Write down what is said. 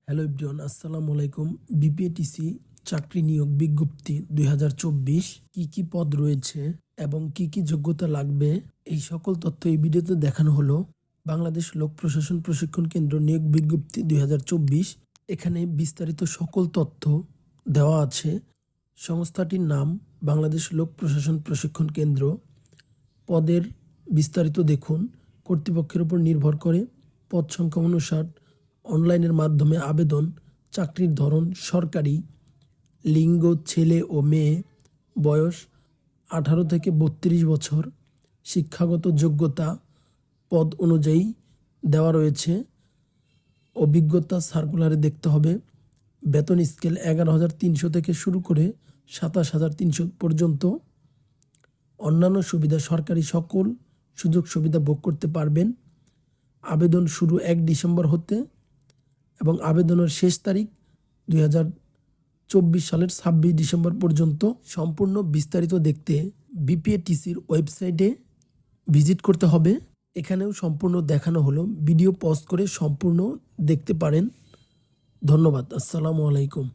Hello everyone, আসসালামু আলাইকুম। BPATC চাকরি নিয়োগ বিজ্ঞপ্তি 2024 কি কি পদ রয়েছে এবং কি কি যোগ্যতা লাগবে, এই সকল তথ্য এই ভিডিওতে দেখানো হলো। বাংলাদেশ লোক প্রশাসন প্রশিক্ষণ কেন্দ্র নিয়োগ বিজ্ঞপ্তি 2024, এখানে বিস্তারিত সকল তথ্য দেওয়া আছে। সংস্থাটির নাম বাংলাদেশ লোক প্রশাসন প্রশিক্ষণ কেন্দ্র। পদের বিস্তারিত দেখুন। কর্তৃপক্ষের উপর নির্ভর করে পদ সংখ্যা 59, অনলাইনের মাধ্যমে আবেদন, চাকরির ধরন সরকারি, লিঙ্গ ছেলে ও মেয়ে, বয়স 18 থেকে 32 বছর, শিক্ষাগত যোগ্যতা পদ অনুযায়ী দেওয়া রয়েছে। অভিজ্ঞতা সার্কুলারে দেখতে হবে। বেতন স্কেল 11,300 থেকে শুরু করে 27,300 পর্যন্ত। অন্যান্য সুবিধা, সরকারি সকল সুযোগ সুবিধা ভোগ করতে পারবেন। আবেদন শুরু 1 ডিসেম্বর হতে এবং আবেদনের শেষ তারিখ 2024 সালের 26 ডিসেম্বর পর্যন্ত। সম্পূর্ণ বিস্তারিত দেখতে বিপিএটিসির ওয়েবসাইটে ভিজিট করতে হবে। এখানেও সম্পূর্ণ দেখানো হলো। ভিডিও পজ করে সম্পূর্ণ দেখতে পারেন। ধন্যবাদ। আসসালামু আলাইকুম।